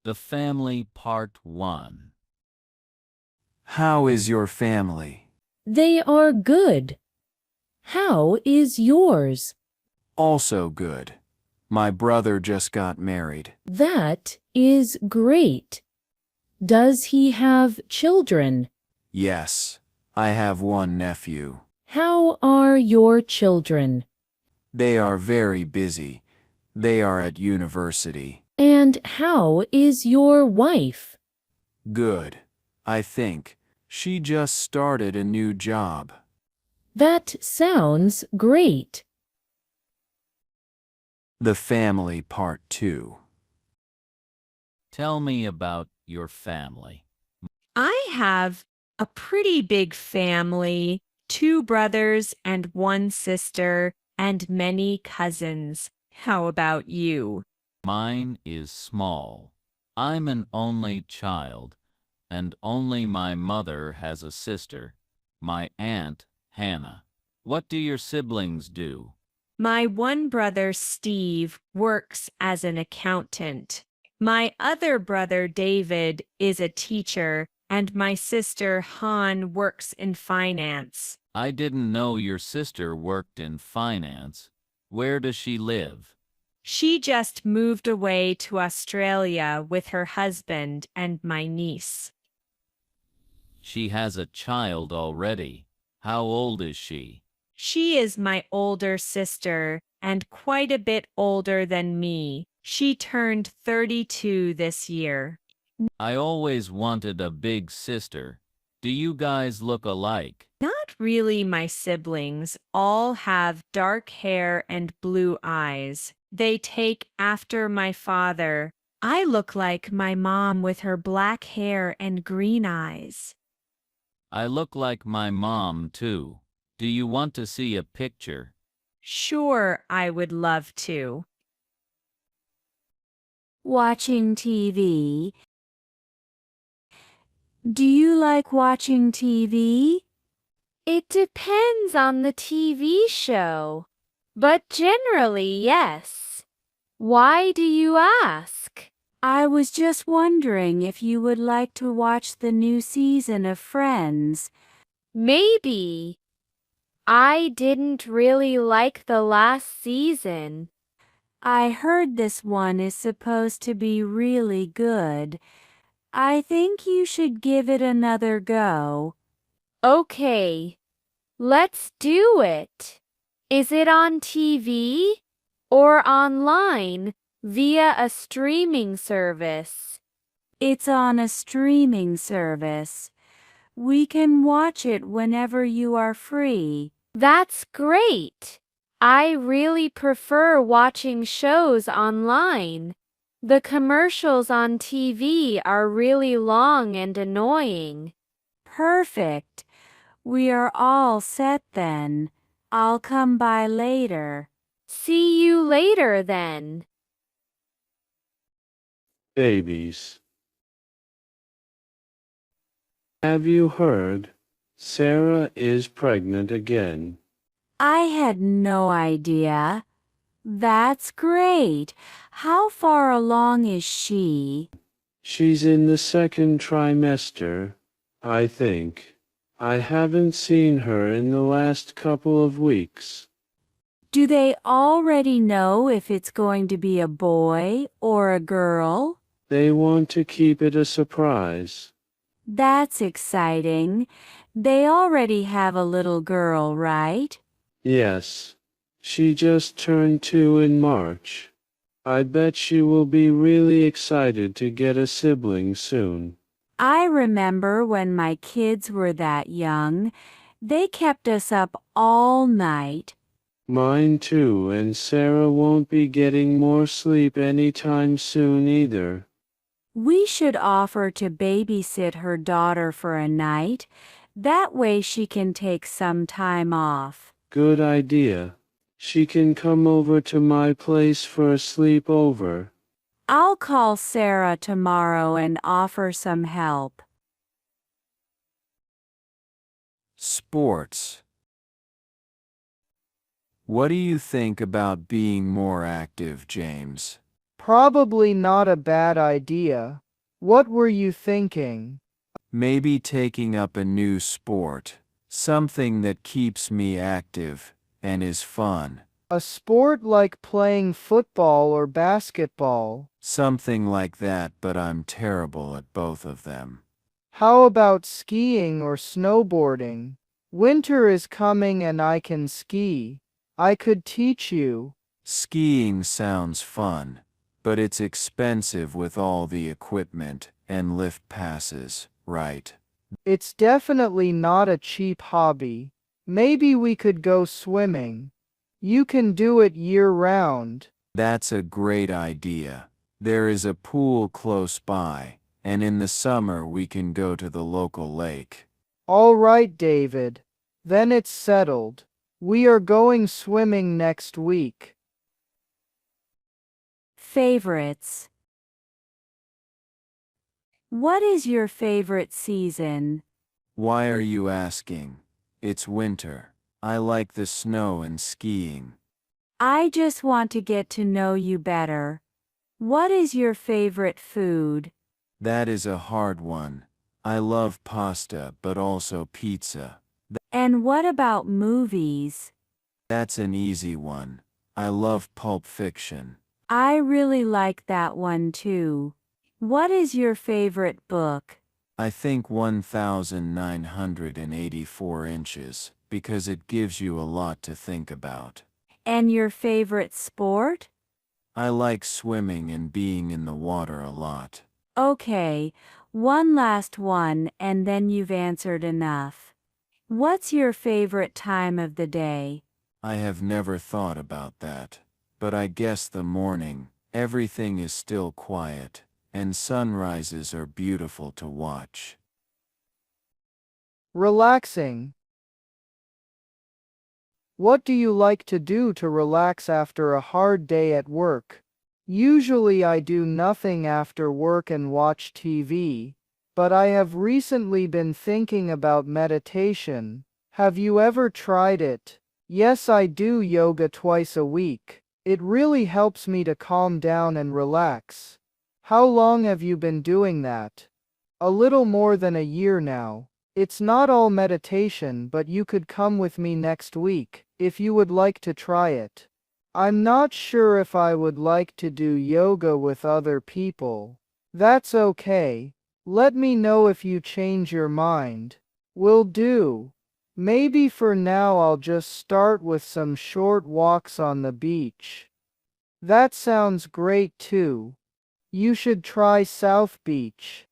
The Family Part 1. How is your family? They are good. How is yours? Also good. My brother just got married. That is great. Does he have children? Yes, I have one nephew. How are your children? They are very busy. They are at university. And how is your wife? Good, I think. She just started a new job. That sounds great. The Family Part 2. Tell me about your family. I have a pretty big family, 2 brothers and 1 sister, and many cousins. How about you? Mine is small. I'm an only child, and only my mother has a sister, my aunt, Hannah. What do your siblings do? My one brother, Steve, works as an accountant. My other brother, David, is a teacher, and my sister, Han, works in finance. I didn't know your sister worked in finance. Where does she live? She just moved away to Australia with her husband and my niece. She has a child already. How old is she? She is my older sister and quite a bit older than me. She turned 32 this year. I always wanted a big sister. Do you guys look alike? Not really. My siblings all have dark hair and blue eyes. They take after my father. I look like my mom with her black hair and green eyes. I look like my mom, too. Do you want to see a picture? Sure, I would love to. Watching TV. Do you like watching TV? It depends on the TV show, but generally yes. Why do you ask? I was just wondering if you would like to watch the new season of Friends. Maybe. I didn't really like the last season. I heard this one is supposed to be really good. I think you should give it another go. Okay, let's do it. Is it on TV or online via a streaming service? It's on a streaming service. We can watch it whenever you are free. That's great. I really prefer watching shows online. The commercials on TV are really long and annoying. Perfect. We are all set then. I'll come by later. See you later then. Babies. Have you heard? Sarah is pregnant again. I had no idea. That's great. How far along is she? She's in the 2nd trimester, I think. I haven't seen her in the last couple of weeks. Do they already know if it's going to be a boy or a girl? They want to keep it a surprise. That's exciting. They already have a little girl, right? Yes. She just turned 2 in March. I bet she will be really excited to get a sibling soon. I remember when my kids were that young, they kept us up all night. Mine too, and Sarah won't be getting more sleep anytime soon either. We should offer to babysit her daughter for a night. That way she can take some time off. Good idea. She can come over to my place for a sleepover. I'll call Sarah tomorrow and offer some help. Sports. What do you think about being more active, James? Probably not a bad idea. What were you thinking? Maybe taking up a new sport, something that keeps me active and is fun. A sport like playing football or basketball. Something like that, but I'm terrible at both of them. How about skiing or snowboarding? Winter is coming and I can ski. I could teach you. Skiing sounds fun, but it's expensive with all the equipment and lift passes, right? It's definitely not a cheap hobby. Maybe we could go swimming. You can do it year-round. That's a great idea. There is a pool close by, and in the summer we can go to the local lake. All right, David. Then it's settled. We are going swimming next week. Favorites. What is your favorite season? Why are you asking? It's winter. I like the snow and skiing. I just want to get to know you better. What is your favorite food? That is a hard one. I love pasta but also pizza. And what about movies? That's an easy one. I love Pulp Fiction. I really like that one too. What is your favorite book? I think 1984 inches, because it gives you a lot to think about. And your favorite sport? I like swimming and being in the water a lot. Okay, one last one and then you've answered enough. What's your favorite time of the day? I have never thought about that, but I guess the morning. Everything is still quiet, and sunrises are beautiful to watch. Relaxing. What do you like to do to relax after a hard day at work? Usually I do nothing after work and watch TV, but I have recently been thinking about meditation. Have you ever tried it? Yes, I do yoga twice a week. It really helps me to calm down and relax. How long have you been doing that? A little more than a year now. It's not all meditation, but you could come with me next week, if you would like to try it. I'm not sure if I would like to do yoga with other people. That's okay. Let me know if you change your mind. Will do. Maybe for now I'll just start with some short walks on the beach. That sounds great too. You should try South Beach.